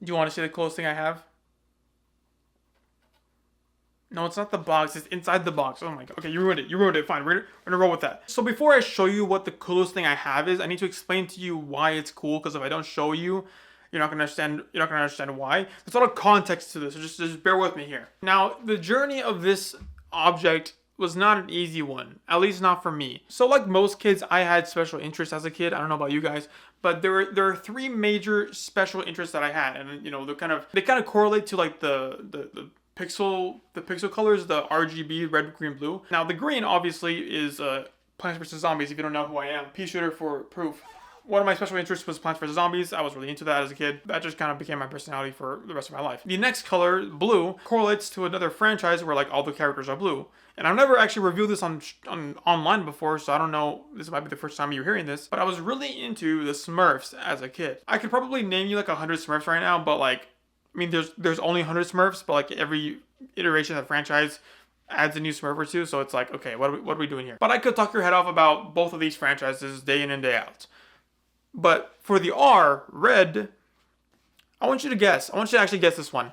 Do you want to see the coolest thing I have? No, it's not the box. It's inside the box. Oh my god. Okay, you ruined it. You ruined it. Fine. We're gonna roll with that. So before I show you what the coolest thing I have is, I need to explain to you why it's cool. Because if I don't show you, you're not gonna understand. You're not gonna understand why. There's a lot of context to this. So just bear with me here. Now, the journey of this object was not an easy one, at least not for me. So like most kids, I had special interests as a kid. I don't know about you guys, but there are three major special interests that I had, and you know they kind of correlate to like the pixel colors, the RGB, red, green, blue. Now the green obviously is Plants vs Zombies. If you don't know who I am, pea shooter for proof. One of my special interests was Plants vs Zombies. I was really into that as a kid. That just kind of became my personality for the rest of my life. The next color, blue, correlates to another franchise where like all the characters are blue. And I've never actually reviewed this on online before, so I don't know. This might be the first time you're hearing this, but I was really into the Smurfs as a kid. I could probably name you like 100 Smurfs right now, but like, I mean, there's only 100 Smurfs, but like every iteration of the franchise adds a new Smurf or two, so it's like, okay, what are we doing here? But I could talk your head off about both of these franchises day in and day out. But for the R, red, I want you to guess. I want you to actually guess this one.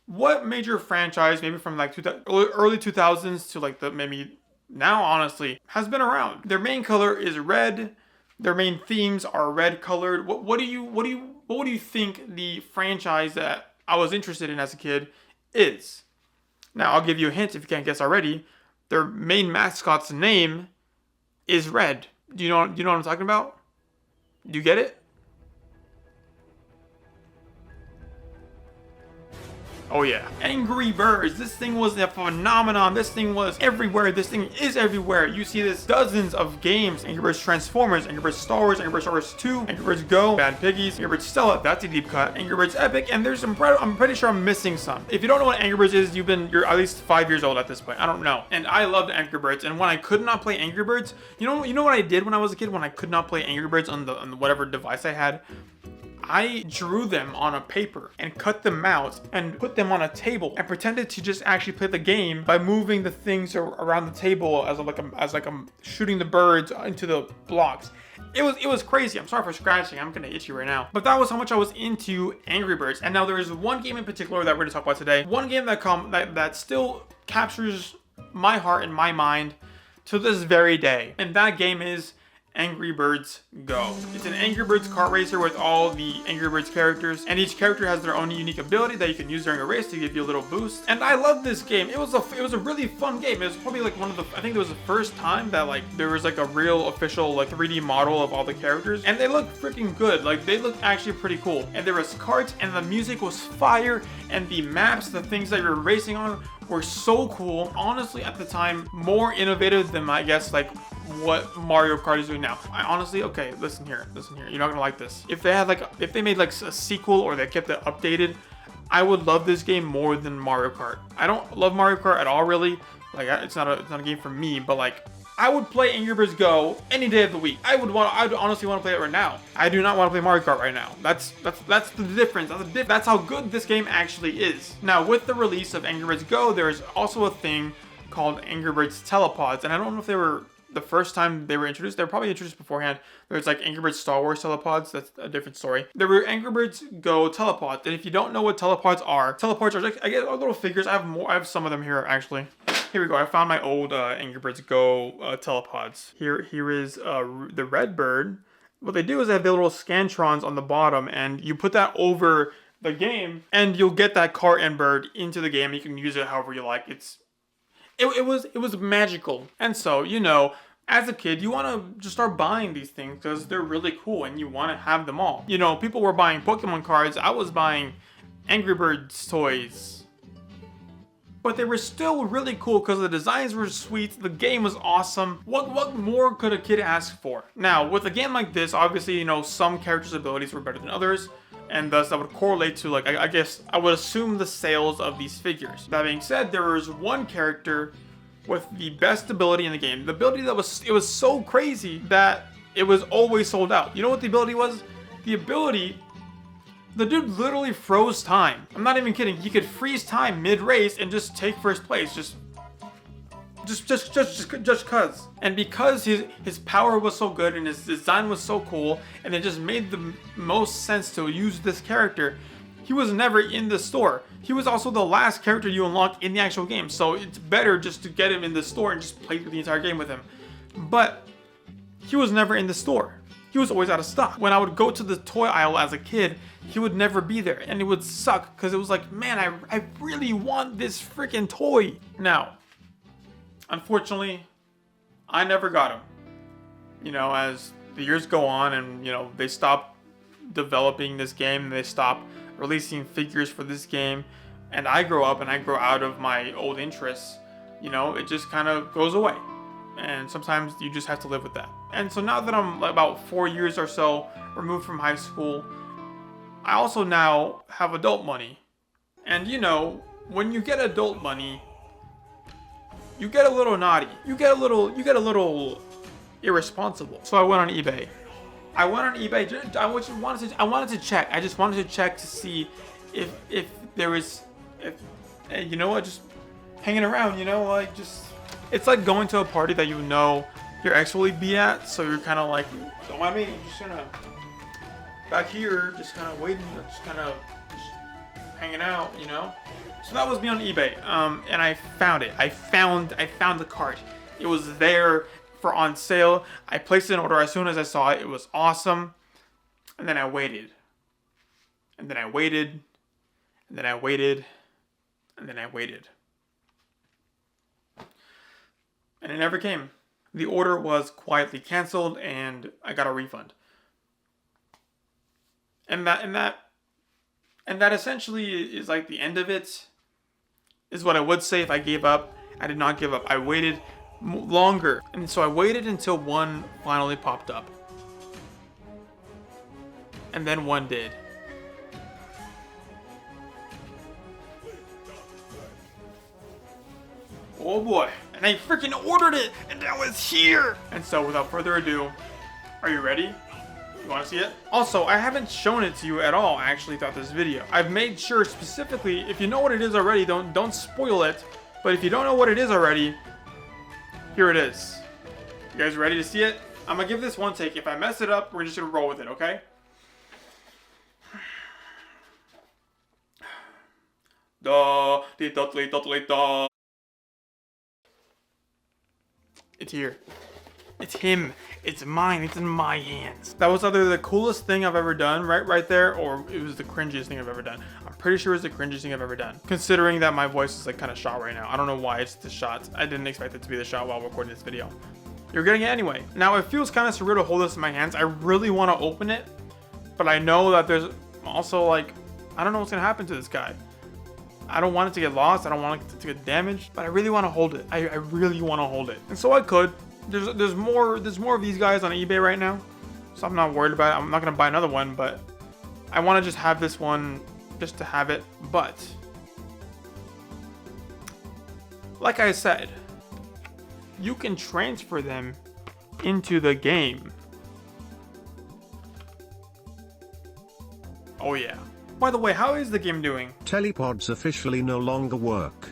What major franchise, maybe from like early 2000s to like the maybe now, honestly, has been around? Their main color is red. Their main themes are red colored. What would you think the franchise that I was interested in as a kid is? Now, I'll give you a hint if you can't guess already. Their main mascot's name is red. Do you know what I'm talking about? Do you get it? Oh yeah. Angry Birds. This thing was a phenomenon. This thing was everywhere. This thing is everywhere. You see this dozens of games. Angry Birds Transformers, Angry Birds Star Wars, Angry Birds Star Wars 2, Angry Birds Go, Bad Piggies, Angry Birds Stella, that's a deep cut, Angry Birds Epic, and there's some, I'm pretty sure I'm missing some. If you don't know what Angry Birds is, you're at least 5 years old at this point. I don't know. And I loved Angry Birds, and when I could not play Angry Birds, you know what I did when I was a kid when I could not play Angry Birds on the whatever device I had? I drew them on a paper and cut them out and put them on a table and pretended to just actually play the game by moving the things around the table as I'm shooting the birds into the blocks. It was crazy. I'm sorry for scratching. I'm gonna itchy right now. But that was how much I was into Angry Birds. And now there is one game in particular that we're gonna talk about today. One game that still captures my heart and my mind to this very day. And that game is Angry Birds Go. It's an Angry Birds kart racer with all the Angry Birds characters, and each character has their own unique ability that you can use during a race to give you a little boost. And I love this game. It was a really fun game. It was probably like I think it was the first time that like there was like a real official like 3D model of all the characters, and they looked freaking good. Like they looked actually pretty cool. And there was carts, and the music was fire, and the maps, the things that you're racing on were so cool. Honestly, at the time, more innovative than I guess like what Mario Kart is doing now. I honestly, okay, listen here. You're not gonna like this. If they made like a sequel or they kept it updated, I would love this game more than Mario Kart. I don't love Mario Kart at all, really. Like it's not a game for me, but like I would play Angry Birds Go any day of the week. I would honestly want to play it right now. I do not want to play Mario Kart right now. That's the difference. That's how good this game actually is. Now, with the release of Angry Birds Go, there's also a thing called Angry Birds Telepods, and I don't know if they were the first time they were introduced. They were probably introduced beforehand. There's like Angry Birds Star Wars Telepods. That's a different story. There were Angry Birds Go Telepods, and if you don't know what telepods are like, I get little figures. I have some of them here actually. Here we go. I found my old Angry Birds Go telepods. Here is the red bird. What they do is they have the little scantrons on the bottom, and you put that over the game, and you'll get that cart and bird into the game. You can use it however you like. It was magical. And so, you know, as a kid, you want to just start buying these things because they're really cool and you want to have them all. You know, people were buying Pokemon cards. I was buying Angry Birds toys. But they were still really cool because the designs were sweet, the game was awesome. What more could a kid ask for? Now, with a game like this, obviously, you know, some characters' abilities were better than others, and thus that would correlate to, like, I guess, I would assume the sales of these figures. That being said, there was one character with the best ability in the game. The ability it was so crazy that it was always sold out. You know what the ability was? The dude literally froze time. I'm not even kidding. He could freeze time mid-race and just take first place. Just cuz. And because his power was so good and his design was so cool, and it just made the most sense to use this character, he was never in the store. He was also the last character you unlock in the actual game, so it's better just to get him in the store and just play through the entire game with him. But he was never in the store. He was always out of stock. When I would go to the toy aisle as a kid, he would never be there, and it would suck because it was like, man, I really want this freaking toy. Now, unfortunately, I never got him. You know, as the years go on and, you know, they stop developing this game and they stop releasing figures for this game, and I grow up and I grow out of my old interests, you know, it just kind of goes away. And sometimes you just have to live with that. And so now that I'm about 4 years or so removed from high school, I also now have adult money. And you know, when you get adult money, you get a little naughty. You get a little irresponsible. So I went on eBay. I wanted to check. I just wanted to check to see if there was, you know what, just hanging around, you know, like just, it's like going to a party that you know your ex will be at, so you're kind of like, don't mind me, just kind of back here, just kind of waiting, just kind of hanging out, you know. So that was me on eBay, and I found it. I found the cart. It was there for on sale. I placed an order as soon as I saw it. It was awesome, and then I waited, and then I waited, and then I waited, and then I waited. And it never came. The order was quietly canceled, and I got a refund. And that essentially is like the end of it. Is what I would say if I gave up. I did not give up. I waited longer, and so I waited until one finally popped up, and then one did. Oh boy, and I freaking ordered it, and now it's here! And so without further ado, are you ready? You want to see it? Also, I haven't shown it to you at all actually throughout this video. I've made sure specifically, if you know what it is already, don't spoil it. But if you don't know what it is already, here it is. You guys ready to see it? I'm gonna give this one take. If I mess it up, we're just gonna roll with it, okay? It's here. It's him. It's mine. It's in my hands. That was either the coolest thing I've ever done, right there, or it was the cringiest thing I've ever done. I'm pretty sure it's the cringiest thing I've ever done, considering that my voice is like kind of shot right now. I don't know why it's the shot. I didn't expect it to be the shot while recording this video. You're getting it anyway. Now, it feels kind of surreal to hold this in my hands. I really want to open it, but I know that there's also like, I don't know what's gonna happen to this guy. I don't want it to get lost. I don't want it to get damaged, but I really want to hold it. I really want to hold it. And so I could. There's more of these guys on eBay right now, so I'm not worried about it. I'm not gonna buy another one, but I want to just have this one just to have it. But like I said, you can transfer them into the game. Oh yeah. By the way, how is the game doing? Telepods officially no longer work.